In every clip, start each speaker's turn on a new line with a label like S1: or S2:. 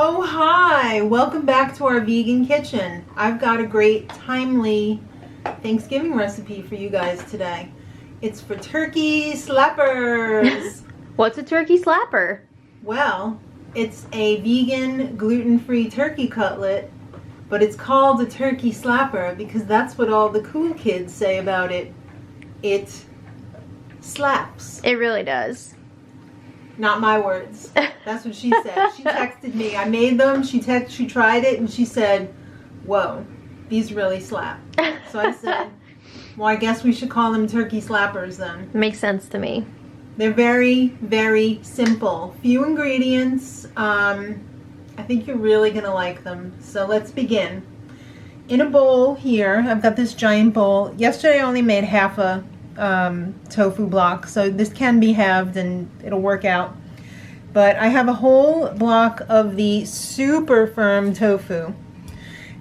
S1: Oh, hi! Welcome back to our vegan kitchen. I've got a great, timely Thanksgiving recipe for you guys today. It's for turkey slappers.
S2: What's a turkey slapper?
S1: Well, it's a vegan, gluten-free turkey cutlet, but it's called a turkey slapper because that's what all the cool kids say about it. It slaps.
S2: It really does.
S1: Not my words. That's what she said. She texted me. I made them. She tried it and she said, "Whoa, these really slap." So I said, well, I guess we should call them turkey slappers then.
S2: Makes sense to me.
S1: They're very, very simple. Few ingredients. I think you're really going to like them. So let's begin. In a bowl here, I've got this giant bowl. Yesterday I only made half a tofu block, so this can be halved and it'll work out. But I have a whole block of the super firm tofu.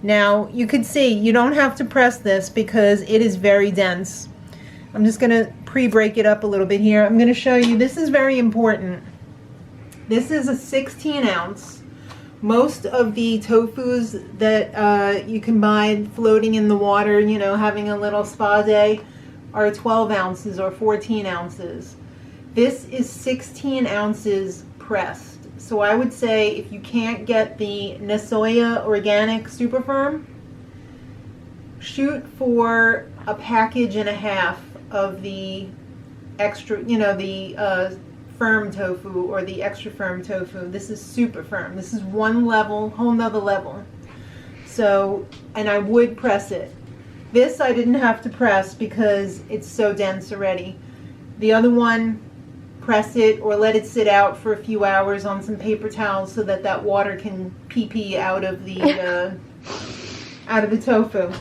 S1: Now you could see you don't have to press this because it is very dense. I'm just going to pre-break it up a little bit here. I'm going to show you, this is very important. This is a 16 ounce. Most of the tofus that you can buy floating in the water, you know, having a little spa day, are 12 ounces or 14 ounces. This is 16 ounces pressed. So I would say if you can't get the Nasoya Organic Super Firm, shoot for a package and a half of the extra, you know, the firm tofu or the extra firm tofu. This is super firm. This is one level, whole nother level. So, and I would press it. This I didn't have to press because it's so dense already. The other one, press it or let it sit out for a few hours on some paper towels so that that water can pee out of the tofu.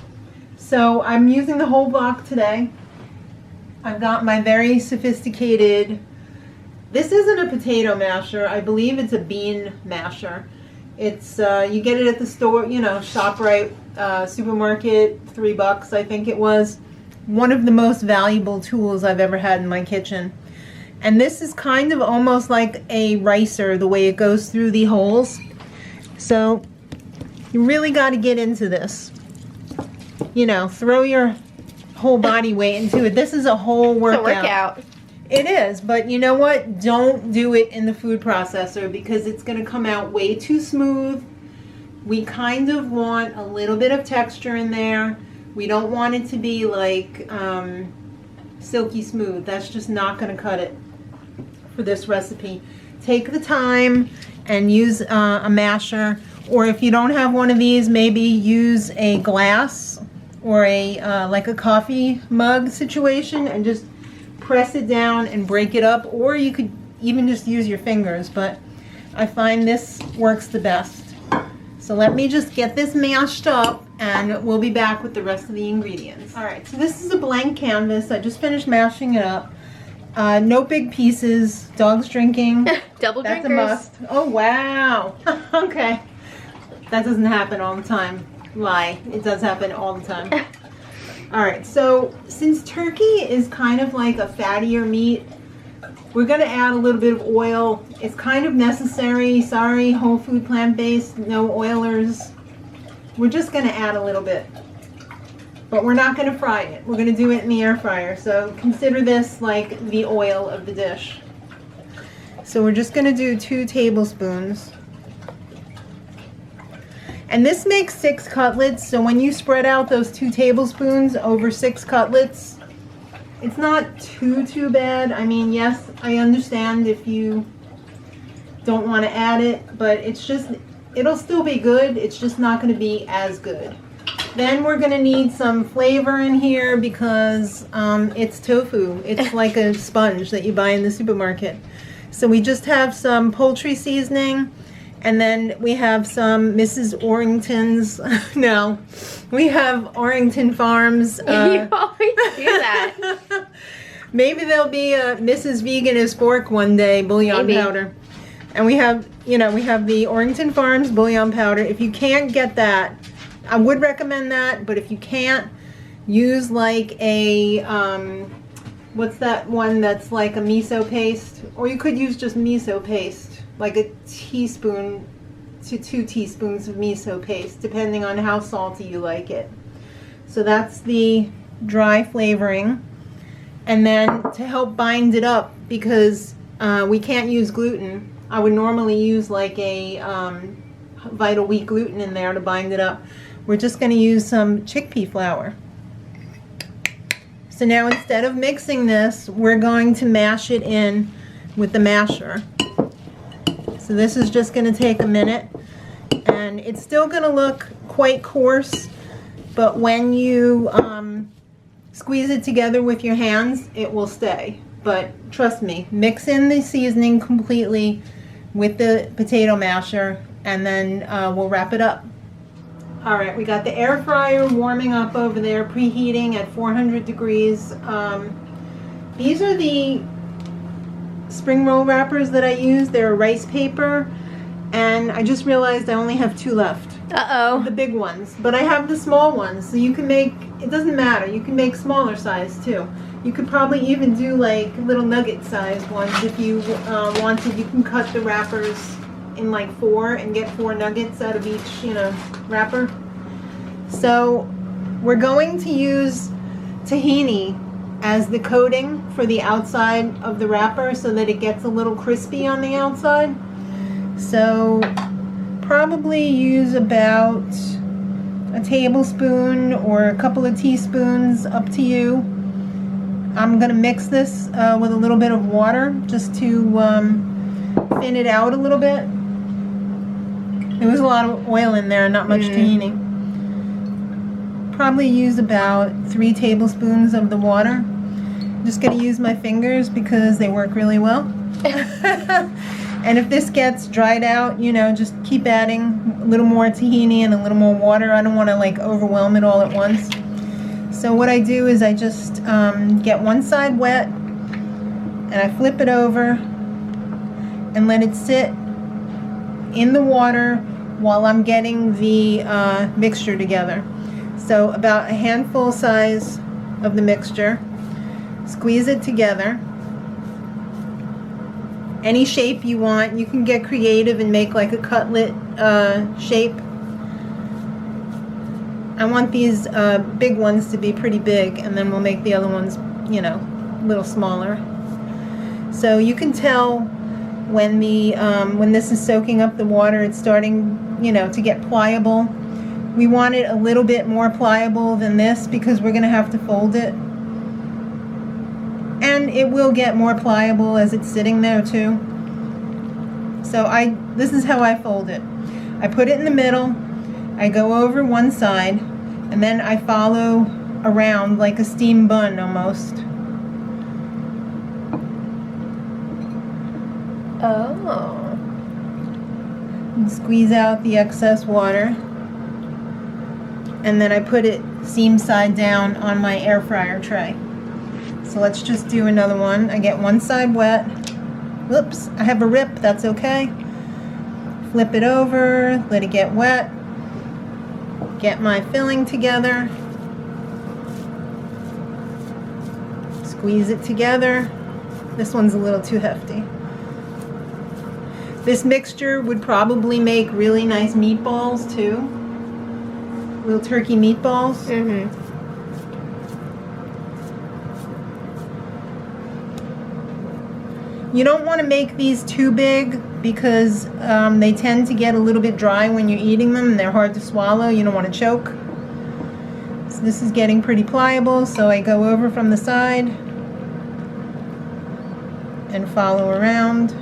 S1: So I'm using the whole block today. I've got my very sophisticated, this isn't a potato masher, I believe it's a bean masher. It's you get it at the store, you know, ShopRite, supermarket, $3 I think it was. One of the most valuable tools I've ever had in my kitchen. And this is kind of almost like a ricer, the way it goes through the holes. So you really got to get into this. You know, throw your whole body weight into it. This is a whole workout.
S2: It's a workout.
S1: It is, but you know what? Don't do it in the food processor because it's going to come out way too smooth. We kind of want a little bit of texture in there. We don't want it to be like silky smooth. That's just not going to cut it for this recipe. Take the time and use a masher, or if you don't have one of these, maybe use a glass or a like a coffee mug situation and just press it down and break it up, or you could even just use your fingers, but I find this works the best. So let me just get this mashed up and we'll be back with the rest of the ingredients. Alright, so this is a blank canvas. I just finished mashing it up. No big pieces. Dog's drinking.
S2: Double
S1: That's
S2: drinkers.
S1: a must. Oh wow. Okay. That doesn't happen all the time. Lie. It does happen all the time. Alright, so since turkey is kind of like a fattier meat, we're going to add a little bit of oil. It's kind of necessary. Sorry, whole food plant-based, no oilers. We're just going to add a little bit. But we're not going to fry it. We're going to do it in the air fryer. So consider this like the oil of the dish. So we're just going to do 2 tablespoons. And this makes 6 cutlets, so when you spread out those 2 tablespoons over 6 cutlets, it's not too bad. I mean, yes, I understand if you don't want to add it, but it's just, it'll still be good. It's just not going to be as good. Then we're going to need some flavor in here because it's tofu. It's like a sponge that you buy in the supermarket. So we just have some poultry seasoning. And then we have some Mrs. Orrington's, no, we have Orrington Farms.
S2: You always do that.
S1: Maybe there'll be a Mrs. Vegan is Fork one day, bouillon powder. And we have, you know, we have the Orrington Farms bouillon powder. If you can't get that, I would recommend that, but if you can't, use like a, what's that one that's like a miso paste? Or you could use just miso paste. Like a teaspoon to 2 teaspoons of miso paste, depending on how salty you like it. So that's the dry flavoring. And then to help bind it up, because we can't use gluten, I would normally use like a Vital Wheat gluten in there to bind it up. We're just going to use some chickpea flour. So now instead of mixing this, we're going to mash it in with the masher. So this is just going to take a minute, and it's still going to look quite coarse, but when you squeeze it together with your hands, it will stay. But trust me, mix in the seasoning completely with the potato masher, and then we'll wrap it up. Alright, we got the air fryer warming up over there, preheating at 400 degrees. These are the spring roll wrappers that I use. They're rice paper, and I just realized I only have 2 left.
S2: Uh-oh.
S1: The big ones. But I have the small ones, so you can make, it doesn't matter, you can make smaller size too. You could probably even do like little nugget sized ones if you wanted. You can cut the wrappers in like 4 and get 4 nuggets out of each, you know, wrapper. So we're going to use tahini as the coating for the outside of the wrapper so that it gets a little crispy on the outside. So probably use about a tablespoon or a couple of teaspoons, up to you. I'm going to mix this with a little bit of water just to thin it out a little bit. There was a lot of oil in there, not much tahini. Probably use about 3 tablespoons of the water. I'm just going to use my fingers because they work really well. And if this gets dried out, you know, just keep adding a little more tahini and a little more water. I don't want to like overwhelm it all at once. So what I do is I just get one side wet and I flip it over and let it sit in the water while I'm getting the mixture together. So about a handful size of the mixture. Squeeze it together. Any shape you want. You can get creative and make like a cutlet shape. I want these big ones to be pretty big, and then we'll make the other ones, you know, a little smaller. So you can tell when the when this is soaking up the water, it's starting, you know, to get pliable. We want it a little bit more pliable than this because we're going to have to fold it. And it will get more pliable as it's sitting there too. So this is how I fold it. I put it in the middle, I go over one side, and then I follow around like a steam bun almost.
S2: Oh.
S1: And squeeze out the excess water. And then I put it seam side down on my air fryer tray. So let's just do another one. I get one side wet. Whoops, I have a rip, that's okay. Flip it over, let it get wet. Get my filling together. Squeeze it together. This one's a little too hefty. This mixture would probably make really nice meatballs too. Little turkey meatballs.
S2: Mm-hmm.
S1: You don't want to make these too big because they tend to get a little bit dry when you're eating them and they're hard to swallow. You don't want to choke. So this is getting pretty pliable, so I go over from the side and follow around.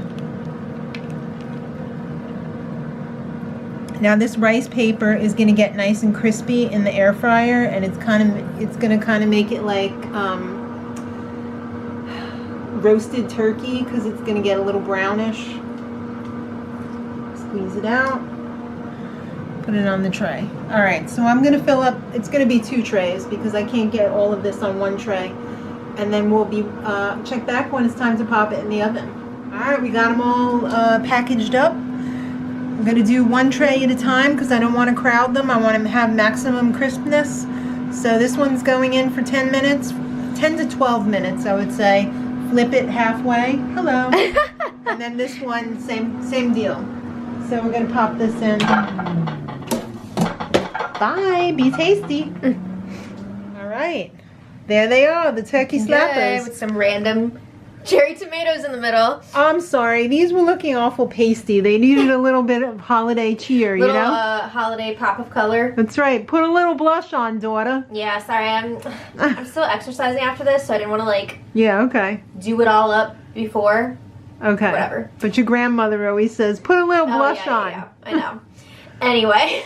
S1: Now this rice paper is going to get nice and crispy in the air fryer, and it's going to kind of make it like roasted turkey because it's going to get a little brownish. Squeeze it out. Put it on the tray. Alright, so I'm going to fill up, it's going to be 2 trays because I can't get all of this on one tray. And then we'll be, check back when it's time to pop it in the oven. Alright, we got them all packaged up. I'm going to do 1 tray at a time because I don't want to crowd them. I want them to have maximum crispness. So this one's going in for 10 minutes, 10 to 12 minutes I would say. Flip it halfway. Hello. And then this one, same deal. so we're gonna pop this in. Bye, be tasty. All right, there they are, the turkey slappers.
S2: With some random cherry tomatoes in the middle.
S1: I'm sorry, these were looking awful pasty. They needed a little bit of holiday cheer, you know?
S2: Holiday pop of color.
S1: That's right. Put a little blush on, daughter.
S2: Yeah, sorry, I'm still exercising after this, so I didn't want to like
S1: Yeah, okay.
S2: do it all up before.
S1: Okay.
S2: Whatever.
S1: But your grandmother always says, put a little blush on.
S2: Yeah, I know. Anyway,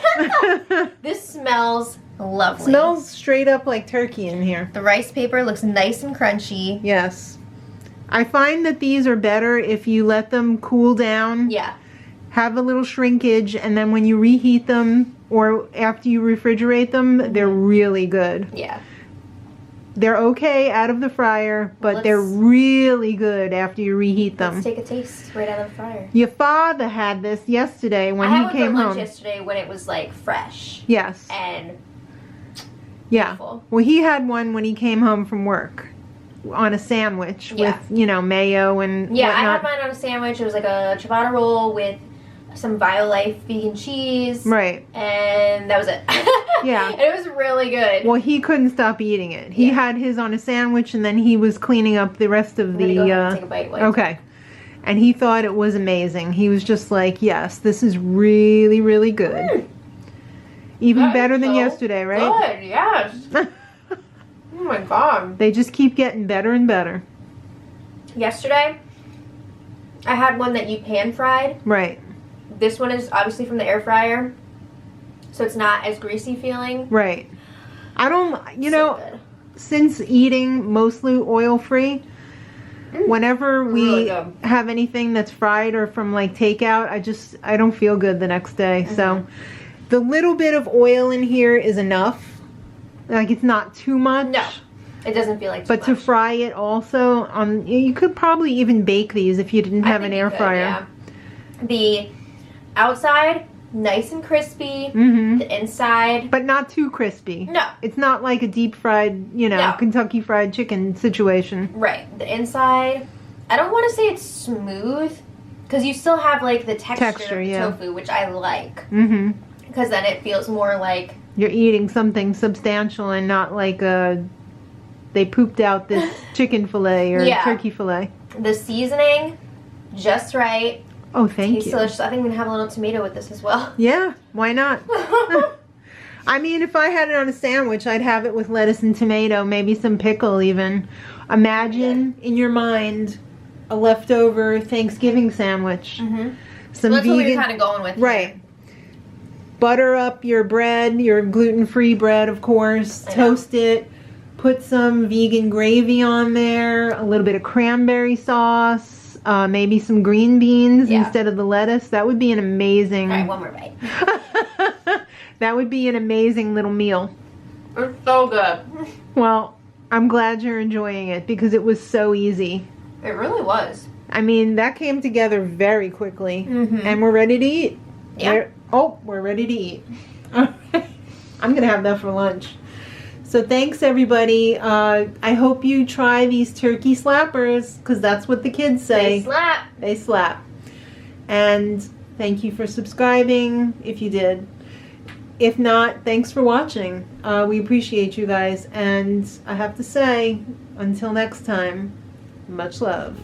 S2: this smells lovely.
S1: Smells straight up like turkey in here.
S2: The rice paper looks nice and crunchy.
S1: Yes. I find that these are better if you let them cool down.
S2: Yeah.
S1: Have a little shrinkage, and then when you reheat them or after you refrigerate them, they're really good.
S2: Yeah.
S1: They're okay out of the fryer, but they're really good after you reheat them.
S2: Let's take a taste right out of the fryer.
S1: Your father had this yesterday when he came home.
S2: I had one for lunch yesterday when it was like fresh.
S1: Yes.
S2: And
S1: yeah.
S2: beautiful.
S1: Well, he had one when he came home from work on a sandwich with, you know, mayo and whatnot.
S2: I had mine on a sandwich. It was like a ciabatta roll with some BioLife vegan cheese.
S1: Right.
S2: And that was it.
S1: Yeah.
S2: And it was really good.
S1: Well, he couldn't stop eating it. He had his on a sandwich, and then he was cleaning up the rest of the...
S2: Go ahead and take a bite.
S1: Okay. And he thought it was amazing. He was just like, yes, this is really, really good. Even
S2: That
S1: better
S2: is
S1: than
S2: so
S1: yesterday, right?
S2: Good, yes. Oh my god.
S1: They just keep getting better and better.
S2: Yesterday, I had one that you pan fried.
S1: Right.
S2: This one is obviously from the air fryer, so it's not as greasy feeling.
S1: Right. I don't, you
S2: So
S1: know,
S2: good.
S1: since eating mostly oil-free, whenever we have anything that's fried or from like takeout, I don't feel good the next day. So the little bit of oil in here is enough. Like, it's not too much.
S2: No, it doesn't feel like too
S1: But
S2: much.
S1: to fry it also, you could probably even bake these if you didn't have an air fryer.
S2: Yeah. The outside, nice and crispy.
S1: Mm-hmm.
S2: The inside,
S1: But not too crispy.
S2: No.
S1: It's not like a deep fried, you know,
S2: No.
S1: Kentucky Fried Chicken situation.
S2: right. The inside, I don't want to say it's smooth, because you still have like the texture of the tofu, which I like.
S1: Mm-hmm.
S2: Because then it feels more like...
S1: You're eating something substantial and not like they pooped out this chicken fillet or turkey fillet.
S2: The seasoning, just right.
S1: Oh, thank
S2: Tastes
S1: you.
S2: delicious. I think I'm going to have a little tomato with this as well.
S1: Yeah, why not? I mean, if I had it on a sandwich, I'd have it with lettuce and tomato, maybe some pickle even. Imagine in your mind a leftover Thanksgiving sandwich.
S2: Mm-hmm.
S1: Some
S2: That's
S1: vegan,
S2: what we were kind of going with.
S1: right?
S2: Here.
S1: Butter up your bread, your gluten-free bread, of course. Toast it. Put some vegan gravy on there. A little bit of cranberry sauce. Maybe some green beans instead of the lettuce. That would be an amazing...
S2: All right, one more bite.
S1: That would be an amazing little meal.
S2: It's so good.
S1: Well, I'm glad you're enjoying it because it was so easy.
S2: It really was.
S1: I mean, that came together very quickly.
S2: Mm-hmm.
S1: And we're ready to eat.
S2: Yeah.
S1: We're ready to eat. I'm going to have that for lunch. So thanks, everybody. I hope you try these turkey slappers because that's what the kids say.
S2: They slap.
S1: They slap. And thank you for subscribing if you did. If not, thanks for watching. We appreciate you guys. And I have to say, until next time, much love.